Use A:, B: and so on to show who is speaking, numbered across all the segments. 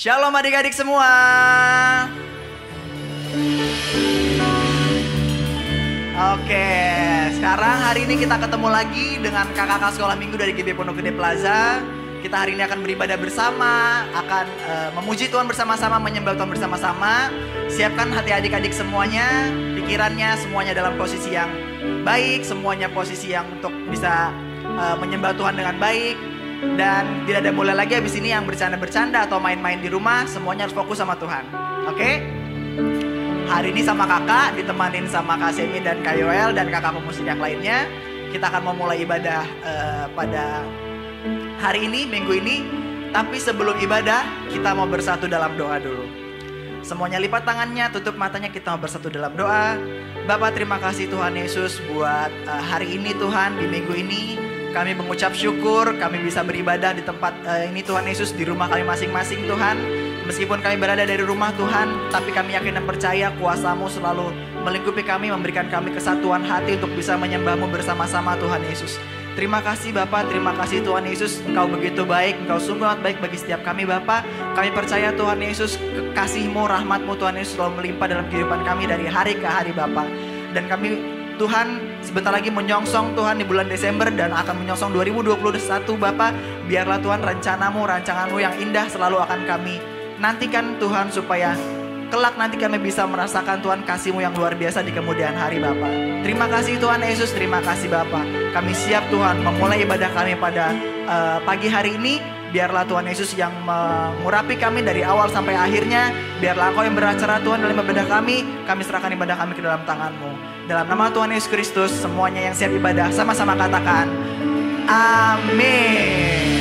A: Shalom adik-adik semua. Oke, sekarang hari ini kita ketemu lagi dengan kakak-kakak sekolah minggu dari GB Pondok Gede Plaza. Kita hari ini akan beribadah bersama, akan memuji Tuhan bersama-sama, menyembah Tuhan bersama-sama. Siapkan hati adik-adik semuanya, pikirannya semuanya dalam posisi yang baik, semuanya posisi yang untuk bisa menyembah Tuhan dengan baik. Dan tidak ada boleh lagi habis ini yang bercanda-bercanda atau main-main di rumah. Semuanya harus fokus sama Tuhan. Oke? Hari ini sama kakak, ditemanin sama Kak Semi dan Kak Yoel dan kakak pemusik yang lainnya. Kita akan memulai ibadah pada hari ini, minggu ini. Tapi sebelum ibadah, kita mau bersatu dalam doa dulu. Semuanya lipat tangannya, tutup matanya, kita mau bersatu dalam doa. Bapak, terima kasih Tuhan Yesus buat hari ini Tuhan, di minggu ini. Kami mengucap syukur, kami bisa beribadah di tempat ini Tuhan Yesus, di rumah kami masing-masing Tuhan. Meskipun kami berada dari rumah Tuhan, tapi kami yakin dan percaya kuasa-Mu selalu melingkupi kami, memberikan kami kesatuan hati untuk bisa menyembah-Mu bersama-sama Tuhan Yesus. Terima kasih Bapak, terima kasih Tuhan Yesus. Engkau begitu baik, Engkau sungguh amat baik bagi setiap kami Bapak. Kami percaya Tuhan Yesus, kasih-Mu, rahmat-Mu Tuhan Yesus selalu melimpah dalam kehidupan kami dari hari ke hari Bapak. Dan kami Tuhan sebentar lagi menyongsong Tuhan di bulan Desember dan akan menyongsong 2021 Bapak. Biarlah Tuhan rencanamu, rancanganmu yang indah selalu akan kami nantikan Tuhan, supaya kelak nanti kami bisa merasakan Tuhan kasih-Mu yang luar biasa di kemudian hari Bapak. Terima kasih Tuhan Yesus, terima kasih Bapak. Kami siap Tuhan memulai ibadah kami pada pagi hari ini. Biarlah Tuhan Yesus yang mengurapi kami dari awal sampai akhirnya. Biarlah Engkau yang beracara Tuhan dalam ibadah kami. Kami serahkan ibadah kami ke dalam tangan-Mu. Dalam nama Tuhan Yesus Kristus, semuanya yang siap ibadah sama-sama katakan amin.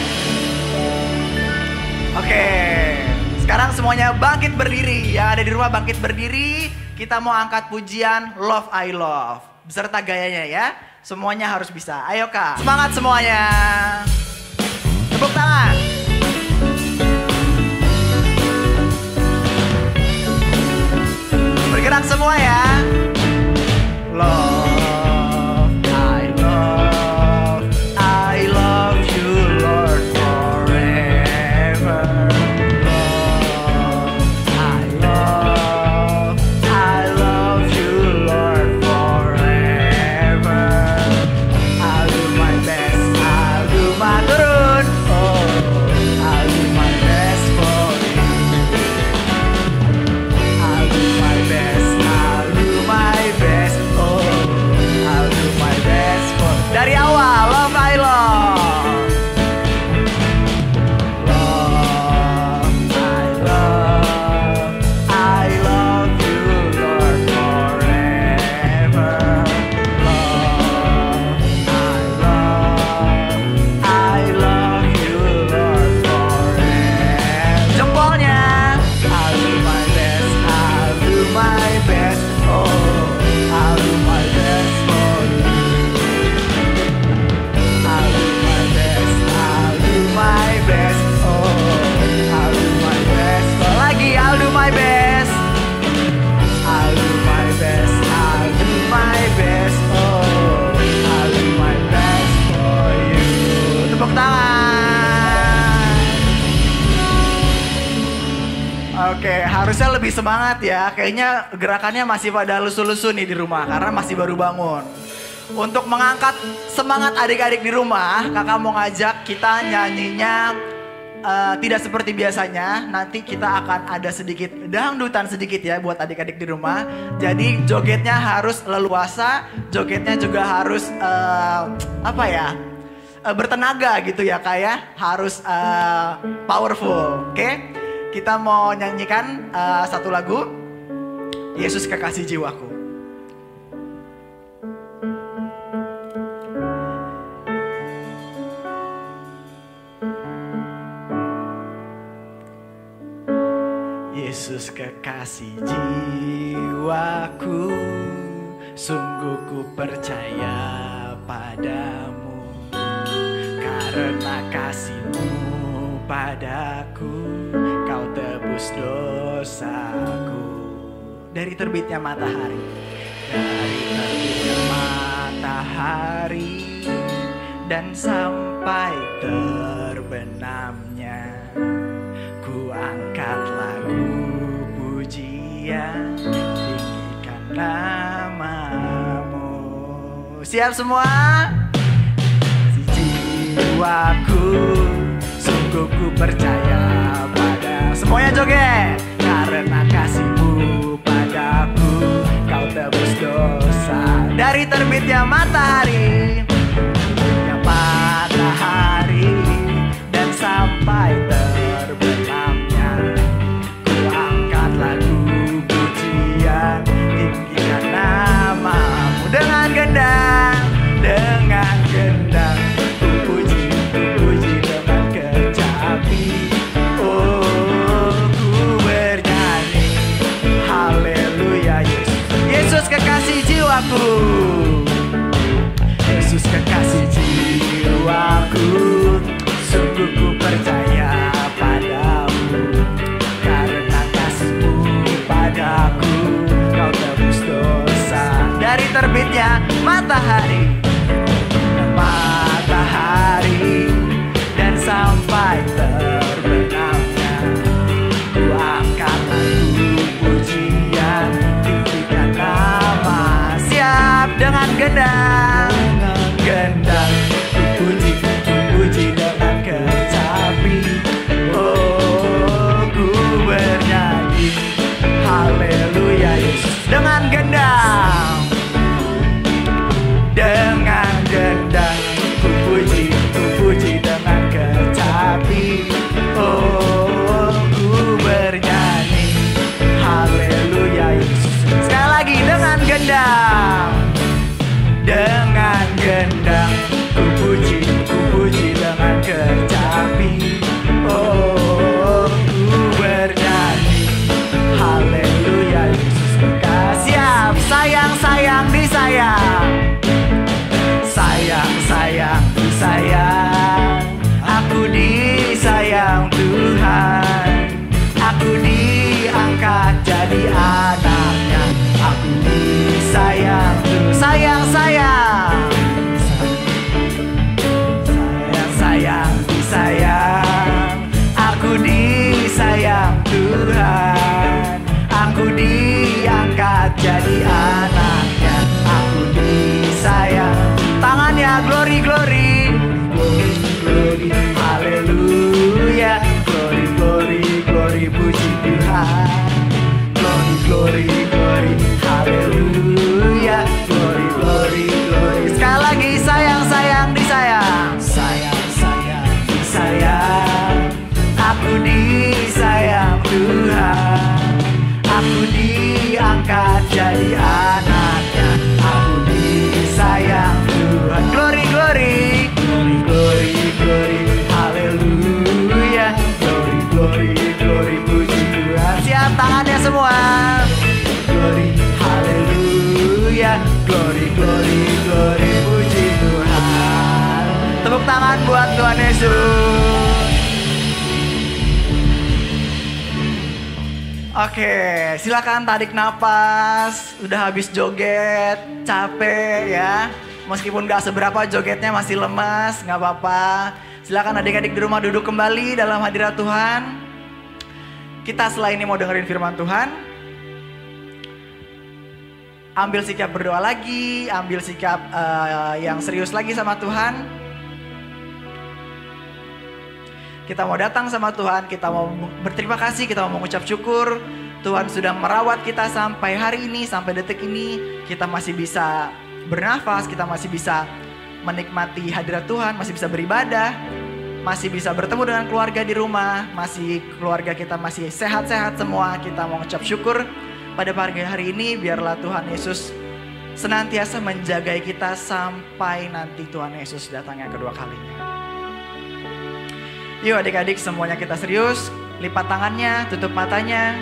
A: Oke, sekarang semuanya bangkit berdiri. Yang ada di rumah bangkit berdiri. Kita mau angkat pujian Love I Love beserta gayanya ya. Semuanya harus bisa. Ayo Kak, semangat semuanya. Tepuk tangan. Bergerak semua ya. Love, I love you Lord forever. Love, I love you Lord forever. I'll do my best, I'll do my turun. I'll do my best for you. I'll do my best, I'll do my best. I'll do my best for. Dari awal, love I love. I love you Lord forever. I love you Lord forever. Jempolnya. I'll do my best, I'll do my best. I'll do my best for you. I'll do my best, I'll do my best. I'll do my best. Lagi, I'll do my best. I'll do my best, I'll do my best. I'll do my best for you. Tepuk tangan. Oke, harusnya lebih semangat ya. Kayaknya gerakannya masih pada lusu-lusu nih di rumah karena masih baru bangun. Untuk mengangkat semangat adik-adik di rumah, kakak mau ngajak kita nyanyinya tidak seperti biasanya. Nanti kita akan ada sedikit dangdutan sedikit ya buat adik-adik di rumah. Jadi jogetnya harus leluasa, jogetnya juga harus bertenaga gitu ya Kak ya. Harus powerful, oke? Kita mau nyanyikan satu lagu, Yesus Kekasih Jiwaku. Yesus kekasih jiwaku, sungguh ku percaya padamu. Karena kasih-Mu padaku, Kau tebus dosaku. Dari terbitnya matahari, dari terbitnya matahari, dan sampai terbenamnya, ku angkat angkat lagu pujian, tinggikan namamu. Siap semua? Jiwaku, sungguh ku percaya pada. Semuanya joget. Karena kasih-Mu padaku, Kau tebus dosa. Dari terbitnya matahari, dan sampai terbenamnya, ku angkat lagu pujian, tinggikan namamu. Dengan gendang, ku puji dengan kecapi. Oh, ku bernyanyi, haleluya Yesus. Yesus kekasih jiwaku, Yesus kekasih jiwaku, sungguh ku percaya padamu. Karena kasih-Mu padaku, Kau tebus dosa. Dari terbitnya matahari, dan sampai terbenamnya, ku angkat lagu pujian, tinggikan nama. Siap dengan gendang, ku puji dengan kecapi. Oh, ku bernyanyi, haleluya Yesus. Dengan gendang, ku puji dengan kecapi. Oh, ku bernyanyi, haleluya Yesus. Sekali lagi dengan gendang, ku puji dengan kecapi. Oh, ku bernyanyi, haleluya Yesus. Siap, sayang disayang, sayang disayang. Aku disayang Tuhan, aku diangkat jadi anaknya. Aku disayang Tuhan, sayang disayang. Aku disayang Tuhan, aku diangkat jadi anaknya. Aku disayang. Tangannya glory, haleluya. Glory, puji Tuhan. Glory, haleluya. Glory. Sekali lagi, sayang disayang. Sayang disayang. Aku disayang Tuhan, aku diangkat jadi anaknya. Aku disayang Tuhan. Glory, haleluya. Glory, puji Tuhan. Siap, tangannya semua. Glory, haleluya. Glory, puji Tuhan. Tepuk tangan buat Tuhan Yesus. Oke, silakan tarik napas. Udah habis joget, capek ya. Meskipun gak seberapa jogetnya masih lemas, gak apa-apa. Silakan adik-adik di rumah duduk kembali dalam hadirat Tuhan. Kita setelah ini mau dengerin firman Tuhan. Ambil sikap berdoa lagi, ambil sikap yang serius lagi sama Tuhan. Kita mau datang sama Tuhan, kita mau berterima kasih, kita mau mengucap syukur. Tuhan sudah merawat kita sampai hari ini, sampai detik ini. Kita masih bisa bernafas, kita masih bisa menikmati hadirat Tuhan, masih bisa beribadah, masih bisa bertemu dengan keluarga di rumah, keluarga kita masih sehat-sehat semua. Kita mau mengucap syukur pada pagi hari ini. Biarlah Tuhan Yesus senantiasa menjagai kita sampai nanti Tuhan Yesus datangnya kedua kalinya. Yuk adik-adik, semuanya kita serius. Lipat tangannya, tutup matanya.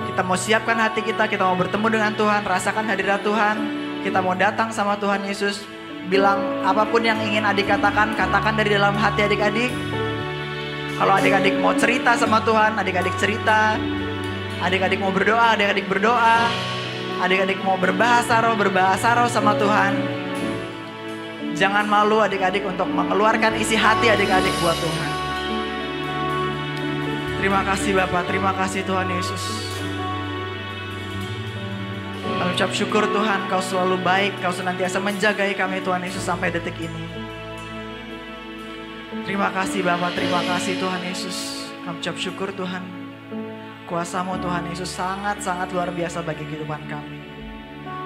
A: Kita mau siapkan hati kita mau bertemu dengan Tuhan, rasakan hadirat Tuhan. Kita mau datang sama Tuhan Yesus. Bilang apapun yang ingin adik katakan dari dalam hati adik-adik. Kalau adik-adik mau cerita sama Tuhan, adik-adik cerita. Adik-adik mau berdoa, adik-adik berdoa. Adik-adik mau berbahasa roh sama Tuhan. Jangan malu adik-adik untuk mengeluarkan isi hati adik-adik buat Tuhan. Terima kasih Bapa, terima kasih Tuhan Yesus. Kami ucap syukur Tuhan, Kau selalu baik, Kau senantiasa menjagai kami Tuhan Yesus sampai detik ini. Terima kasih Bapa, terima kasih Tuhan Yesus. Kami ucap syukur Tuhan. Kuasa-Mu Tuhan Yesus sangat-sangat luar biasa bagi kehidupan kami.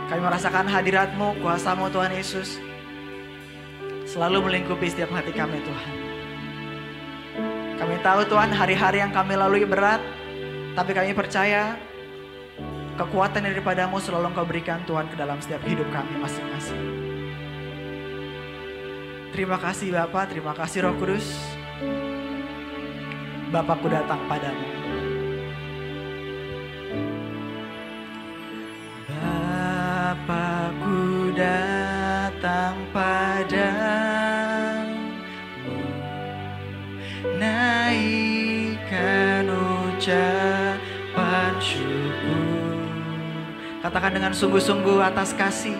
A: Kami merasakan hadirat-Mu, kuasa-Mu Tuhan Yesus selalu melingkupi setiap hati kami Tuhan. Kami tahu Tuhan hari-hari yang kami lalui berat, tapi kami percaya kekuatan daripada-Mu selalu Engkau berikan Tuhan ke dalam setiap hidup kami masing-masing. Terima kasih Bapa, terima kasih Roh Kudus. Bapakku datang padamu. Bapakku datang padamu, naikkan ucapan syukur. Katakan dengan sungguh-sungguh atas kasih,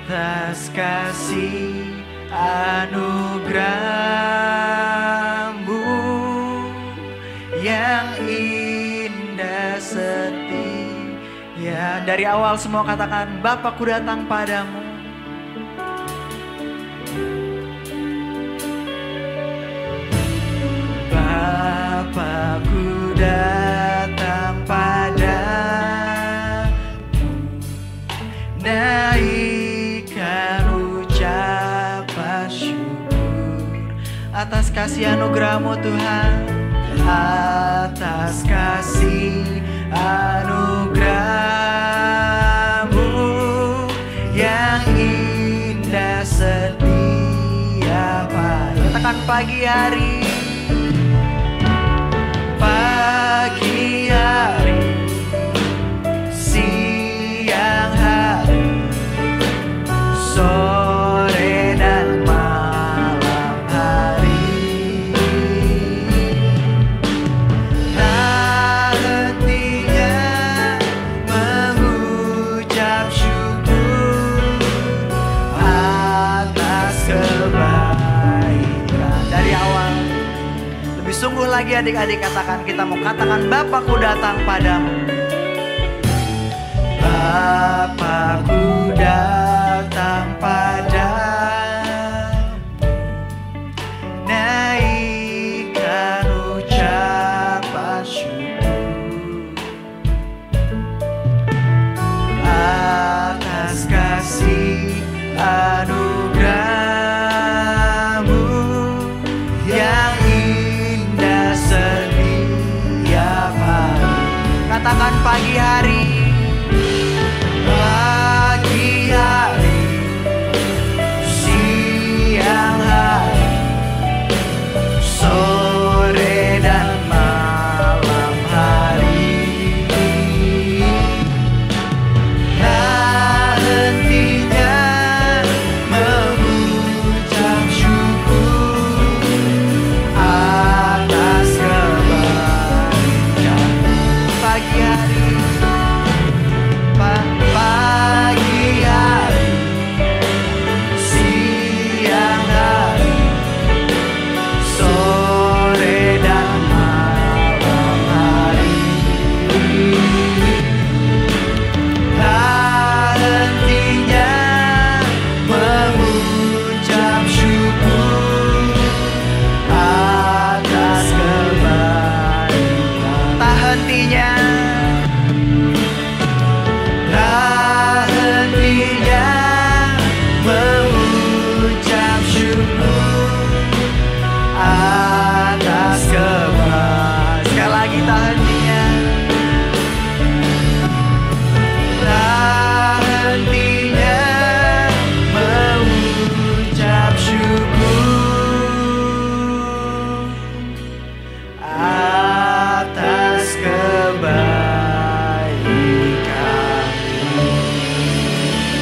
A: atas kasih anugerah-Mu yang indah setia. Dari awal semua katakan, Bapakku datang padamu. Bapakku datang padamu, naikkan ucapan syukur atas kasih anugerah-Mu Tuhan, atas kasih anugerah-Mu yang indah setia pada. Katakan pagi hari, pagi hari, siang hari, sore dan malam hari, tak hentinya mengucap syukur atas kebaikan. Dari awal lebih sungguh lagi adik-adik katakan, kita mau katakan Bapakku datang padamu. Bapakku datang padamu, naikkan ucapan syukur atas kasih anugerah-Mu yang indah setia pada. Katakan pagi hari, pagi hari, siang hari, sore dan malam hari, tak hentinya mengucap syukur atas kebaikan. Pagi hari, pagi hari, siang hari, sore dan malam hari, tak hentinya mengucap syukur atas kebaikan. Tak hentinya, tak hentinya mengucap syukur atas kebaikan. Sekali lagi, tak hentinya, tak hentinya mengucap syukur atas kebaikan.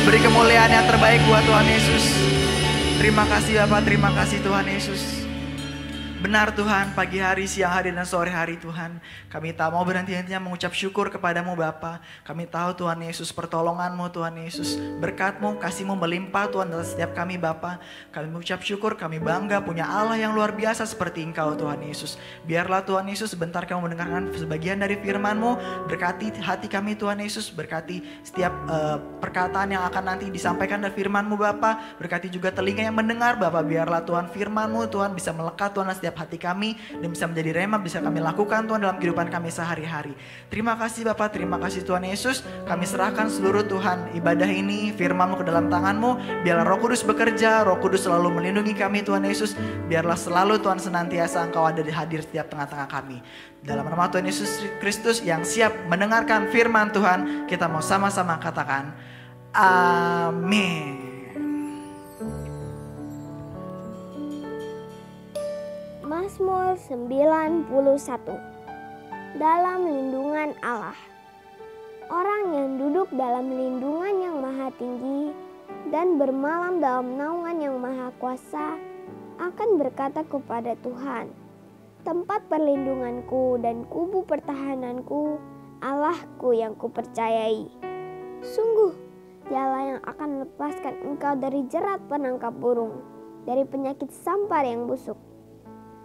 A: Beri kemuliaan yang terbaik buat Tuhan Yesus. Terima kasih Bapak, terima kasih Tuhan Yesus. Benar Tuhan, pagi hari, siang hari, dan sore hari Tuhan, kami tak mau berhenti-hentinya mengucap syukur kepadamu Bapa. Kami tahu Tuhan Yesus pertolonganmu, Tuhan Yesus berkatmu, kasihmu melimpah Tuhan dalam setiap kami Bapa. Kami mengucap syukur, kami bangga punya Allah yang luar biasa seperti Engkau Tuhan Yesus. Biarlah Tuhan Yesus sebentar kami mendengarkan sebagian dari firman-Mu. Berkati hati kami Tuhan Yesus, berkati setiap perkataan yang akan nanti disampaikan dari firman-Mu Bapa. Berkati juga telinga yang mendengar Bapa. Biarlah Tuhan firman-Mu Tuhan bisa melekat Tuhan setiap hati kami dan bisa menjadi rema, bisa kami lakukan Tuhan dalam kehidupan kami sehari-hari. Terima kasih Bapa, terima kasih Tuhan Yesus. Kami serahkan seluruh Tuhan ibadah ini, firman-Mu ke dalam tangan-Mu. Biarlah Roh Kudus bekerja, Roh Kudus selalu melindungi kami Tuhan Yesus. Biarlah selalu Tuhan senantiasa Engkau ada di hadir setiap tengah-tengah kami. Dalam nama Tuhan Yesus Kristus yang siap mendengarkan firman Tuhan, kita mau sama-sama katakan amin.
B: Mazmur 91. Dalam lindungan Allah. Orang yang duduk dalam lindungan yang maha tinggi dan bermalam dalam naungan yang maha kuasa akan berkata kepada Tuhan, tempat perlindunganku dan kubu pertahananku, Allahku yang kupercayai. Sungguh, Dialah yang akan melepaskan engkau dari jerat penangkap burung, dari penyakit sampar yang busuk.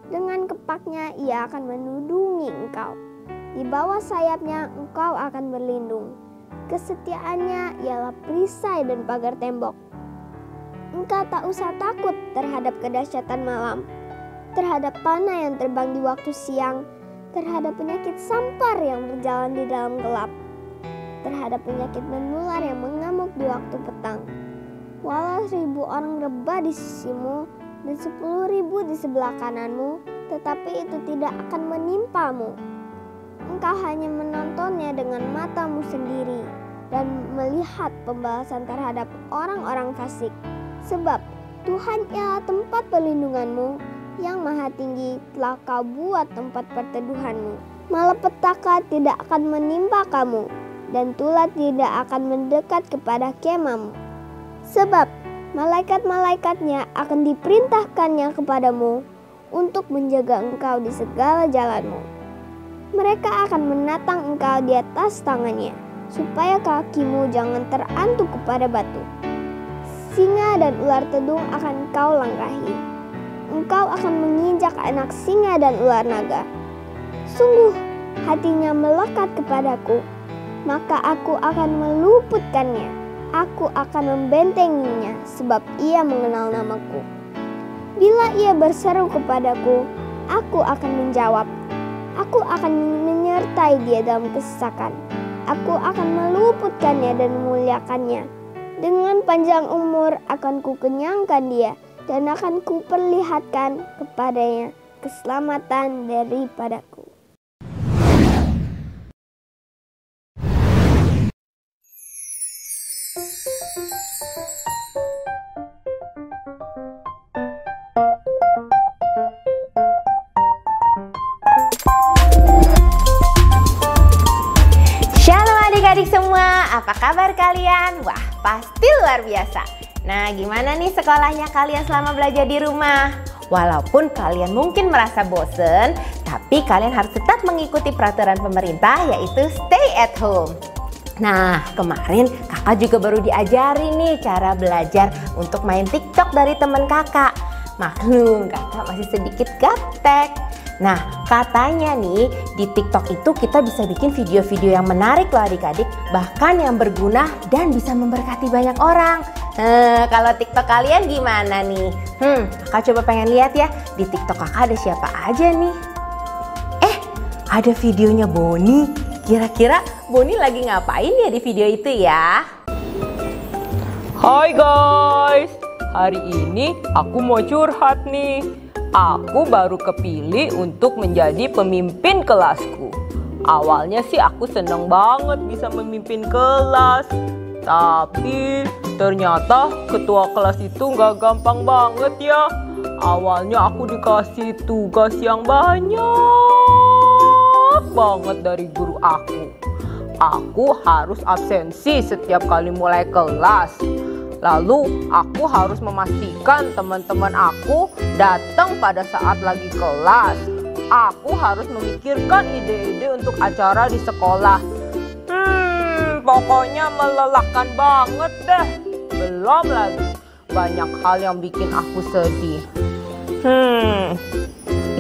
B: Dengan kepaknya ia akan menudungi engkau. Di bawah sayapnya engkau akan berlindung. Kesetiaannya ialah perisai dan pagar tembok. Engkau tak usah takut terhadap kedahsyatan malam, terhadap panah yang terbang di waktu siang, terhadap penyakit sampar yang berjalan di dalam gelap, terhadap penyakit menular yang mengamuk di waktu petang. Walau 1000 orang rebah di sisimu dan 10.000 di sebelah kananmu, tetapi itu tidak akan menimpamu. Engkau hanya menontonnya dengan matamu sendiri dan melihat pembalasan terhadap orang-orang fasik. Sebab Tuhan ialah tempat perlindunganmu, yang maha tinggi telah kau buat tempat perteduhanmu. Malapetaka tidak akan menimpa kamu, dan tulah tidak akan mendekat kepada kemahmu. Sebab malaikat-malaikatnya akan diperintahkannya kepadamu untuk menjaga engkau di segala jalanmu. Mereka akan menatang engkau di atas tangannya, supaya kakimu jangan terantuk kepada batu. Singa dan ular tedung akan engkau langkahi. Engkau akan menginjak anak singa dan ular naga. Sungguh, hatinya melekat kepadaku, maka aku akan meluputkannya. Aku akan membentenginya sebab ia mengenal namaku. Bila ia berseru kepadaku, aku akan menjawab. Aku akan menyertai dia dalam kesesakan. Aku akan meluputkannya dan memuliakannya. Dengan panjang umur akan kukenyangkan dia dan akan kuperlihatkan kepadanya keselamatan daripadaku.
C: Adik-adik semua, apa kabar kalian? Wah, pasti luar biasa. Nah, gimana nih sekolahnya kalian selama belajar di rumah? Walaupun kalian mungkin merasa bosen, tapi kalian harus tetap mengikuti peraturan pemerintah, yaitu stay at home. Nah, kemarin kakak juga baru diajari nih cara belajar untuk main TikTok dari teman kakak. Maklum, kakak masih sedikit gaptek. Nah, katanya nih di TikTok itu kita bisa bikin video-video yang menarik loh adik-adik, bahkan yang berguna dan bisa memberkati banyak orang. Kalau TikTok kalian gimana nih? Kakak coba pengen lihat ya, di TikTok kakak ada siapa aja nih. Ada videonya Boni. Kira-kira Boni lagi ngapain ya di video itu ya?
D: Hai guys, hari ini aku mau curhat nih. Aku baru kepilih untuk menjadi pemimpin kelasku. Awalnya sih aku seneng banget bisa memimpin kelas. Tapi ternyata ketua kelas itu gak gampang banget ya. Awalnya aku dikasih tugas yang banyak banget dari guru aku. Aku harus absensi setiap kali mulai kelas. Lalu aku harus memastikan teman-teman aku datang pada saat lagi kelas. Aku harus memikirkan ide-ide untuk acara di sekolah. Pokoknya melelahkan banget deh. Belum lagi banyak hal yang bikin aku sedih.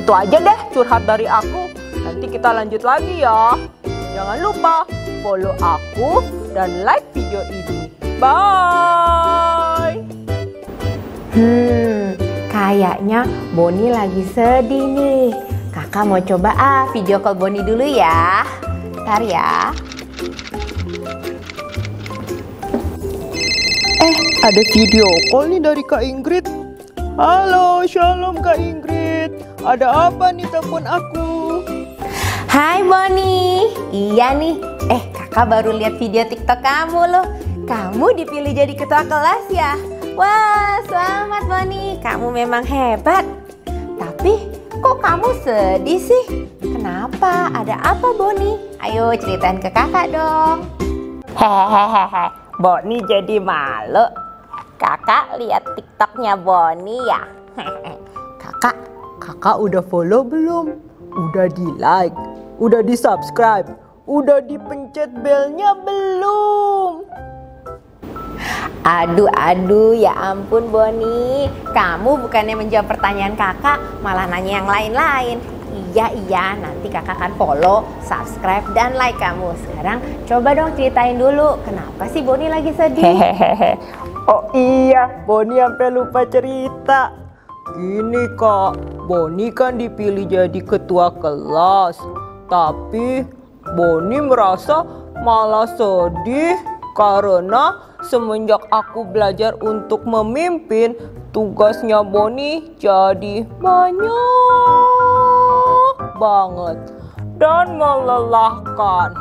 D: Itu aja deh curhat dari aku. Nanti kita lanjut lagi ya. Jangan lupa follow aku dan like video ini. Bye.
C: Kayaknya Boni lagi sedih nih. Kakak mau coba video call Boni dulu ya. Bentar ya.
D: Ada video call nih dari Kak Ingrid. Halo, shalom Kak Ingrid. Ada apa nih telepon aku?
C: Hai Boni. Iya nih. Kakak baru lihat video TikTok kamu loh. Kamu dipilih jadi ketua kelas ya? Wah, selamat Boni. Kamu memang hebat. Tapi kok kamu sedih sih? Kenapa? Ada apa Boni? Ayo ceritain ke kakak dong.
D: Hehehe, Boni jadi malu. Kakak lihat TikToknya Boni ya? Kakak udah follow belum? Udah di like? Udah di subscribe? Udah dipencet belnya belum?
C: Aduh, ya ampun Boni. Kamu bukannya menjawab pertanyaan kakak, malah nanya yang lain-lain. Iya, nanti kakak akan follow, subscribe, dan like kamu. Sekarang coba dong ceritain dulu, kenapa sih Boni lagi sedih?
D: Hehehe. Oh iya, Boni sampai lupa cerita. Gini Kak, Boni kan dipilih jadi ketua kelas. Tapi Boni merasa malah sedih karena semenjak aku belajar untuk memimpin, tugasnya Boni jadi banyak banget dan melelahkan.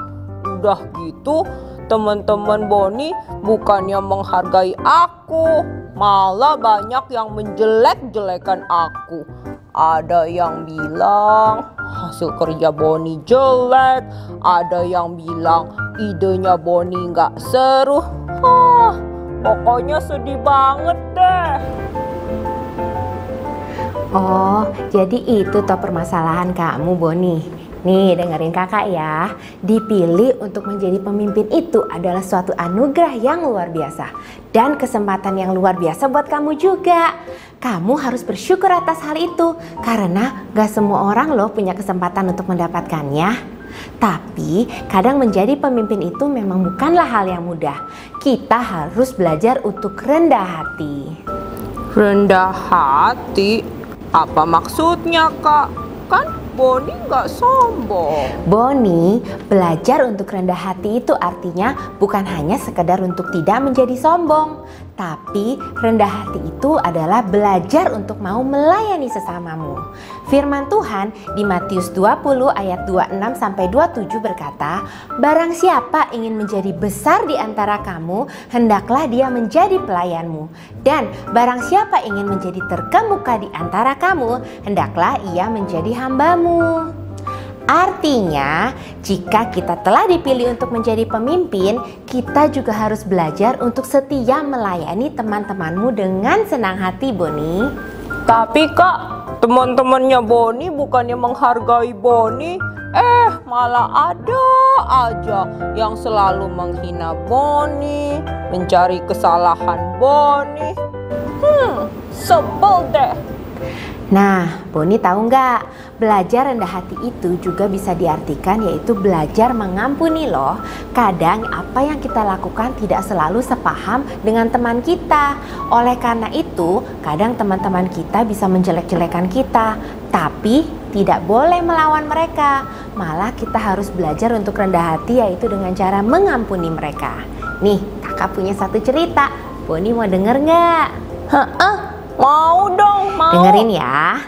D: Udah gitu, teman-teman Boni bukannya menghargai aku, malah banyak yang menjelek-jelekan aku. Ada yang bilang hasil kerja Boni jelek, ada yang bilang idenya Boni nggak seru. Pokoknya sedih banget deh.
C: Oh, jadi itu toh permasalahan kamu Boni. Nih dengerin kakak ya. Dipilih untuk menjadi pemimpin itu adalah suatu anugerah yang luar biasa. Dan kesempatan yang luar biasa buat kamu juga. Kamu harus bersyukur atas hal itu. Karena gak semua orang loh punya kesempatan untuk mendapatkannya. Tapi kadang menjadi pemimpin itu memang bukanlah hal yang mudah. Kita harus belajar untuk rendah hati.
D: Rendah hati? Apa maksudnya Kak? Kan Boni nggak sombong.
C: Boni, belajar untuk rendah hati itu artinya bukan hanya sekedar untuk tidak menjadi sombong. Tapi rendah hati itu adalah belajar untuk mau melayani sesamamu. Firman Tuhan di Matius 20 ayat 26-27 berkata, "Barang siapa ingin menjadi besar di antara kamu, hendaklah dia menjadi pelayanmu. Dan barang siapa ingin menjadi terkemuka di antara kamu, hendaklah ia menjadi hambamu." Artinya, jika kita telah dipilih untuk menjadi pemimpin, kita juga harus belajar untuk setia melayani teman-temanmu dengan senang hati, Boni.
D: Tapi Kak, teman-temannya Boni bukannya menghargai Boni, malah ada aja yang selalu menghina Boni, mencari kesalahan Boni. Sebel deh.
C: Nah, Boni tahu nggak? Belajar rendah hati itu juga bisa diartikan yaitu belajar mengampuni loh. Kadang apa yang kita lakukan tidak selalu sepaham dengan teman kita. Oleh karena itu, kadang teman-teman kita bisa menjelek-jelekan kita. Tapi tidak boleh melawan mereka. Malah kita harus belajar untuk rendah hati yaitu dengan cara mengampuni mereka. Nih, kakak punya satu cerita. Boni mau denger nggak?
D: Mau dong, mau.
C: Dengerin ya.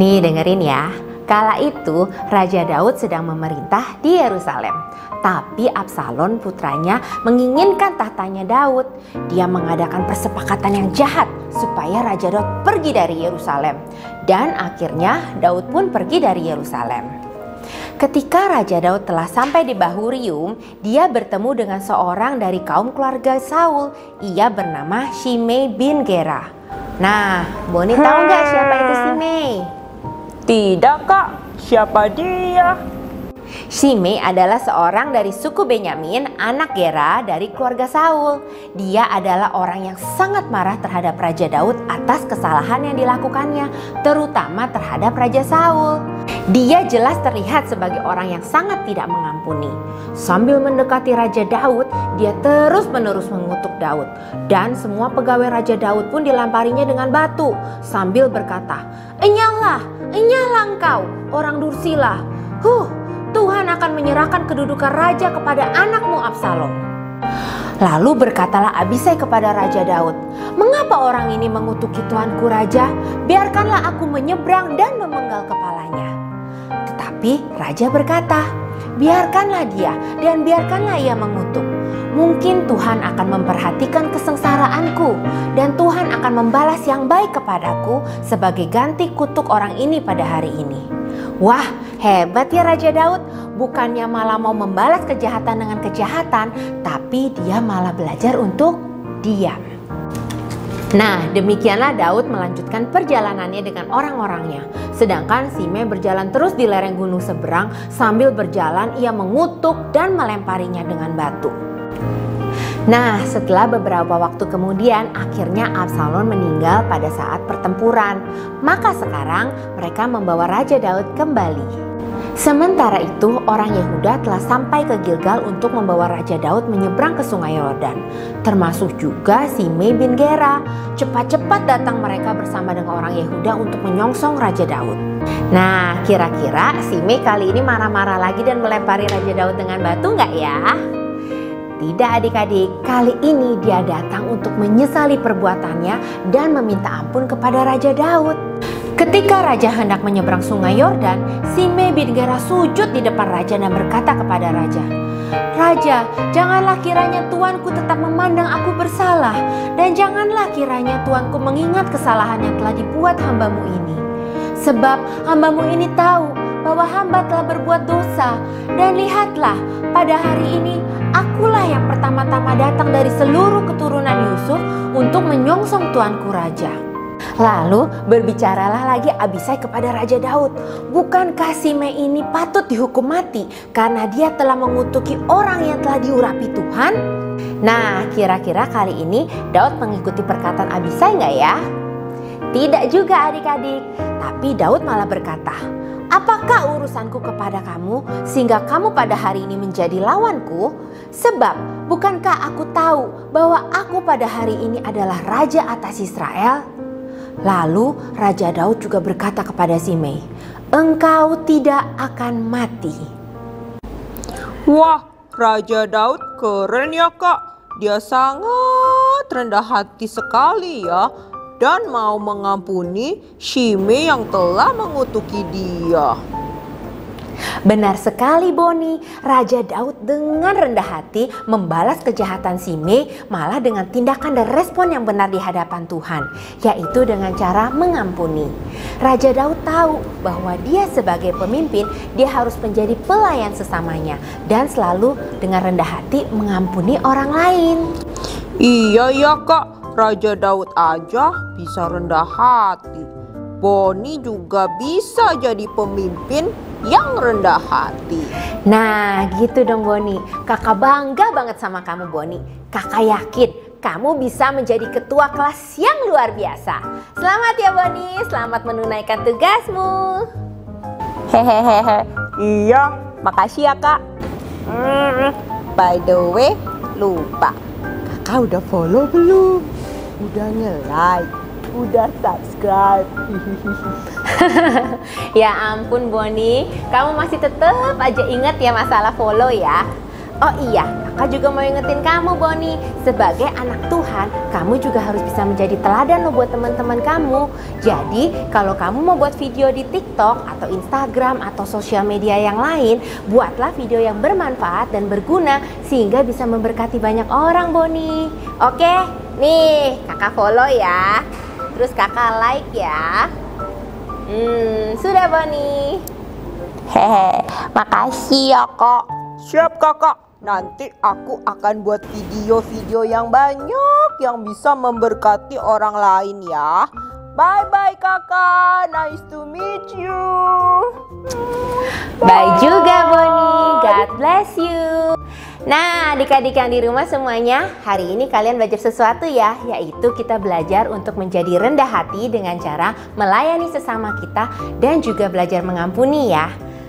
C: Nih dengerin ya. Kala itu Raja Daud sedang memerintah di Yerusalem. Tapi Absalom putranya menginginkan tahtanya Daud. Dia mengadakan persepakatan yang jahat supaya Raja Daud pergi dari Yerusalem. Dan akhirnya Daud pun pergi dari Yerusalem. Ketika Raja Daud telah sampai di Bahurium, dia bertemu dengan seorang dari kaum keluarga Saul. Ia bernama Shimei bin Gera. Nah, Boni tahu nggak siapa itu Shimei?
D: Tidak kak, siapa dia?
C: Shimei adalah seorang dari suku Benyamin, anak Gera dari keluarga Saul. Dia adalah orang yang sangat marah terhadap Raja Daud atas kesalahan yang dilakukannya, terutama terhadap Raja Saul. Dia jelas terlihat sebagai orang yang sangat tidak mengampuni. Sambil mendekati Raja Daud, dia terus-menerus mengutuk Daud. Dan semua pegawai Raja Daud pun dilamparinya dengan batu sambil berkata, "Enyahlah, enyahlah engkau, orang Dursila. Tuhan akan menyerahkan kedudukan raja kepada anakmu Absalom." Lalu berkatalah Abisai kepada Raja Daud, "Mengapa orang ini mengutuki tuanku raja? Biarkanlah aku menyeberang dan memenggal kepalanya." Tetapi raja berkata, "Biarkanlah dia dan biarkanlah ia mengutuk. Mungkin Tuhan akan memperhatikan kesengsaraanku dan Tuhan akan membalas yang baik kepadaku sebagai ganti kutuk orang ini pada hari ini." Wah, hebat ya Raja Daud. Bukannya malah mau membalas kejahatan dengan kejahatan, tapi dia malah belajar untuk diam. Nah, demikianlah Daud melanjutkan perjalanannya dengan orang-orangnya. Sedangkan Shimei berjalan terus di lereng gunung seberang. Sambil berjalan ia mengutuk dan melemparinya dengan batu. Nah, setelah beberapa waktu kemudian, akhirnya Absalom meninggal pada saat pertempuran. Maka sekarang mereka membawa Raja Daud kembali. Sementara itu, orang Yehuda telah sampai ke Gilgal untuk membawa Raja Daud menyeberang ke Sungai Yordan. Termasuk juga Shimei bin Gera. Cepat-cepat datang mereka bersama dengan orang Yehuda untuk menyongsong Raja Daud. Nah, kira-kira Shimei kali ini marah-marah lagi dan melempari Raja Daud dengan batu nggak ya? Tidak adik-adik, kali ini dia datang untuk menyesali perbuatannya dan meminta ampun kepada Raja Daud. Ketika Raja hendak menyeberang Sungai Yordan, Shimei bin Gera sujud di depan Raja dan berkata kepada Raja, "Raja, janganlah kiranya tuanku tetap memandang aku bersalah, dan janganlah kiranya tuanku mengingat kesalahan yang telah dibuat hambamu ini. Sebab hambamu ini tahu bahwa hamba telah berbuat dosa, dan lihatlah, pada hari ini akulah yang pertama-tama datang dari seluruh keturunan Yusuf untuk menyongsong tuanku raja." Lalu berbicaralah lagi Abisai kepada Raja Daud, "Bukankah Shimei ini patut dihukum mati karena dia telah mengutuki orang yang telah diurapi Tuhan?" Nah, kira-kira kali ini Daud mengikuti perkataan Abisai nggak ya? Tidak juga adik-adik, tapi Daud malah berkata, "Apakah urusanku kepada kamu sehingga kamu pada hari ini menjadi lawanku? Sebab bukankah aku tahu bahwa aku pada hari ini adalah raja atas Israel?" Lalu Raja Daud juga berkata kepada Shimei, "Engkau tidak akan mati."
D: Wah, Raja Daud keren ya kak. Dia sangat rendah hati sekali ya. Dan mau mengampuni Shimei yang telah mengutuki dia.
C: Benar sekali Boni, Raja Daud dengan rendah hati membalas kejahatan Shimei malah dengan tindakan dan respon yang benar di hadapan Tuhan, yaitu dengan cara mengampuni. Raja Daud tahu bahwa dia sebagai pemimpin, dia harus menjadi pelayan sesamanya dan selalu dengan rendah hati mengampuni orang lain.
D: Iya ya kak, Raja Daud aja bisa rendah hati. Boni juga bisa jadi pemimpin yang rendah hati.
C: Nah gitu dong Boni, kakak bangga banget sama kamu Boni. Kakak yakin kamu bisa menjadi ketua kelas yang luar biasa. Selamat ya Boni, selamat menunaikan tugasmu.
D: Hehehe, iya makasih ya kak. By the way, lupa, kakak udah follow belum? Udah nge-like? Udah subscribe?
C: Ya ampun Boni, kamu masih tetap aja ingat ya masalah follow ya. Oh iya, kakak juga mau ingetin kamu Boni, sebagai anak Tuhan, kamu juga harus bisa menjadi teladan loh buat teman-teman kamu. Jadi kalau kamu mau buat video di TikTok atau Instagram atau sosial media yang lain, buatlah video yang bermanfaat dan berguna sehingga bisa memberkati banyak orang Boni. Oke, nih kakak follow ya, terus kakak like ya. Sudah Boni. Hehe, makasih ya kak.
D: Siap kakak, nanti aku akan buat video-video yang banyak yang bisa memberkati orang lain ya. Bye-bye kakak, nice to meet you.
C: Bye juga Boni, God bless you. Nah adik-adik yang di rumah semuanya, hari ini kalian belajar sesuatu ya, yaitu kita belajar untuk menjadi rendah hati dengan cara melayani sesama kita dan juga belajar mengampuni ya.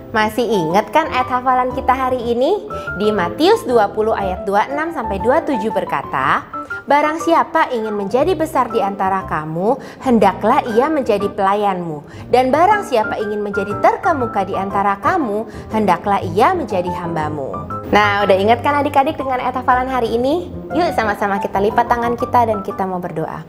C: Masih ingat kan ayat hafalan kita hari ini? Di Matius 20 ayat 26 sampai 27 berkata, barang siapa ingin menjadi besar di antara kamu, hendaklah ia menjadi pelayanmu. Dan barang siapa ingin menjadi terkemuka di antara kamu, hendaklah ia menjadi hambamu. Nah, udah ingat kan adik-adik dengan ayat hafalan hari ini? Yuk sama-sama kita lipat tangan kita dan kita mau berdoa.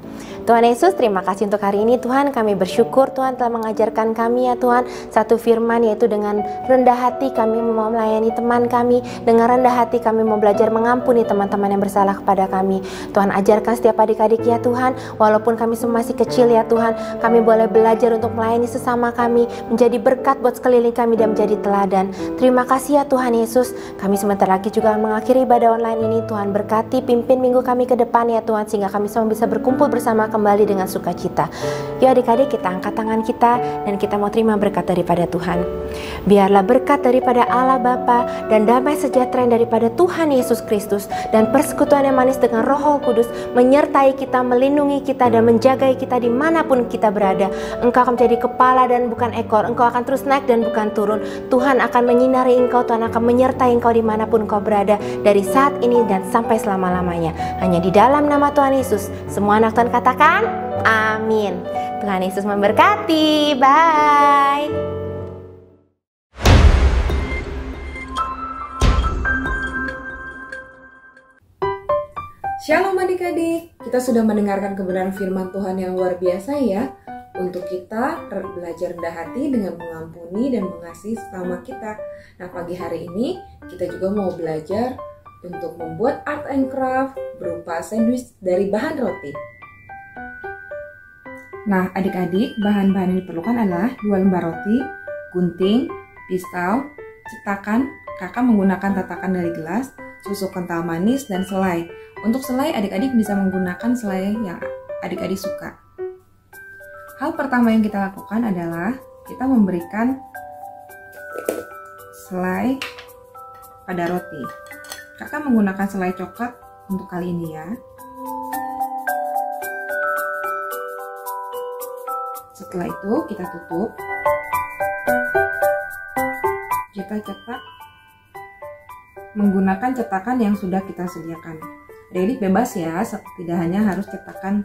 C: Tuhan Yesus, terima kasih untuk hari ini Tuhan. Kami bersyukur Tuhan telah mengajarkan kami ya Tuhan satu firman, yaitu dengan rendah hati kami mau melayani teman kami. Dengan rendah hati kami mau belajar mengampuni teman-teman yang bersalah kepada kami. Tuhan ajarkan setiap adik-adik ya Tuhan, walaupun kami masih kecil ya Tuhan, kami boleh belajar untuk melayani sesama kami, menjadi berkat buat sekeliling kami dan menjadi teladan. Terima kasih ya Tuhan Yesus. Kami sebentar lagi juga mengakhiri ibadah online ini. Tuhan berkati, pimpin minggu kami ke depan ya Tuhan, sehingga kami semua bisa berkumpul bersama kembali dengan sukacita. Yuk adik-adik, kita angkat tangan kita dan kita mau terima berkat daripada Tuhan. Biarlah berkat daripada Allah Bapa dan damai sejahtera daripada Tuhan Yesus Kristus dan persekutuan yang manis dengan Roh Kudus menyertai kita, melindungi kita dan menjaga kita dimanapun kita berada. Engkau akan menjadi kepala dan bukan ekor. Engkau akan terus naik dan bukan turun. Tuhan akan menyinari engkau, Tuhan akan menyertai engkau dimanapun engkau berada, dari saat ini dan sampai selama-lamanya. Hanya di dalam nama Tuhan Yesus semua anak Tuhan katakan amin. Tuhan Yesus memberkati. Bye.
E: Shalom adik-adik, kita sudah mendengarkan kebenaran firman Tuhan yang luar biasa ya. Untuk kita belajar rendah hati dengan mengampuni dan mengasihi sesama kita. Nah pagi hari ini kita juga mau belajar untuk membuat art and craft berupa sandwich dari bahan roti. Nah adik-adik, bahan-bahan yang diperlukan adalah 2 lembar roti, gunting, pisau, cetakan, kakak menggunakan tatakan dari gelas, susu kental manis, dan selai. Untuk selai, adik-adik bisa menggunakan selai yang adik-adik suka. Hal pertama yang kita lakukan adalah kita memberikan selai pada roti. Kakak menggunakan selai coklat untuk kali ini ya. Setelah itu kita tutup. Kita cetak menggunakan cetakan yang sudah kita sediakan. Adik-adik bebas ya, tidak hanya harus cetakan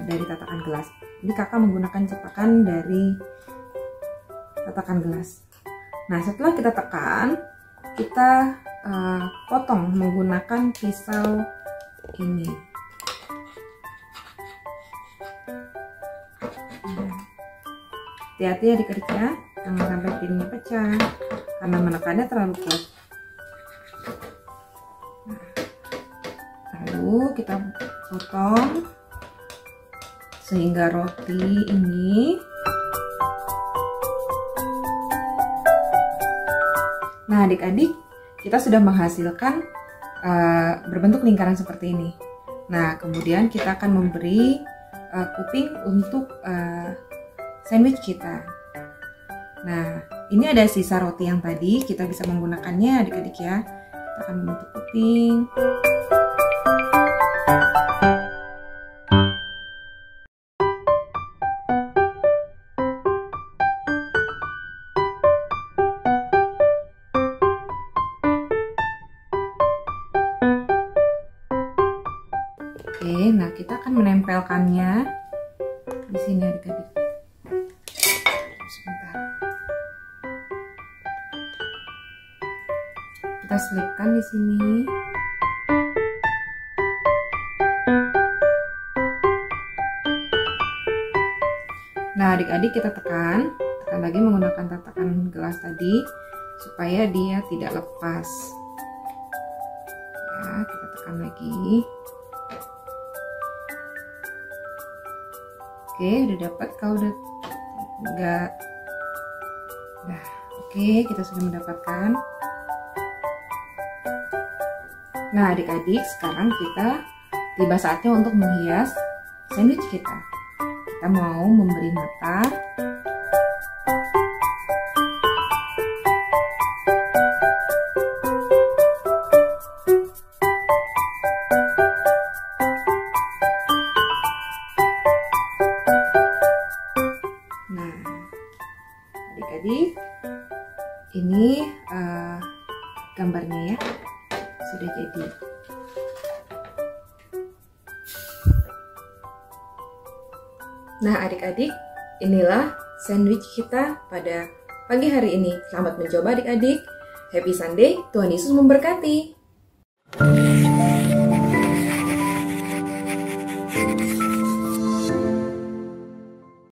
E: dari tatakan gelas. Jadi kakak menggunakan cetakan dari tatakan gelas. Nah setelah kita tekan, kita potong menggunakan pisau ini. Hati-hati adik-adik ya, jangan sampai piringnya pecah karena menekannya terlalu kuat. Lalu kita potong sehingga roti ini, nah adik-adik kita sudah menghasilkan berbentuk lingkaran seperti ini. Nah kemudian kita akan memberi kuping untuk sandwich kita. Nah ini ada sisa roti yang tadi, kita bisa menggunakannya adik-adik ya. Kita akan membentuk kuping. Oke, nah kita akan menempelkannya di sini adik-adik. Sebentar. Kita selipkan di sini. Nah, adik-adik kita tekan lagi menggunakan tatakan gelas tadi supaya dia tidak lepas. Ya, kita tekan lagi. Oke, udah dapat. Kalau udah enggak, nah, Oke, kita sudah mendapatkan. Nah, adik-adik, sekarang tiba saatnya untuk menghias sandwich kita. Kita mau memberi mata. Nah, adik-adik, ini gambarnya ya, sudah jadi. Nah, adik-adik, inilah sandwich kita pada pagi hari ini. Selamat mencoba adik-adik. Happy Sunday, Tuhan Yesus memberkati.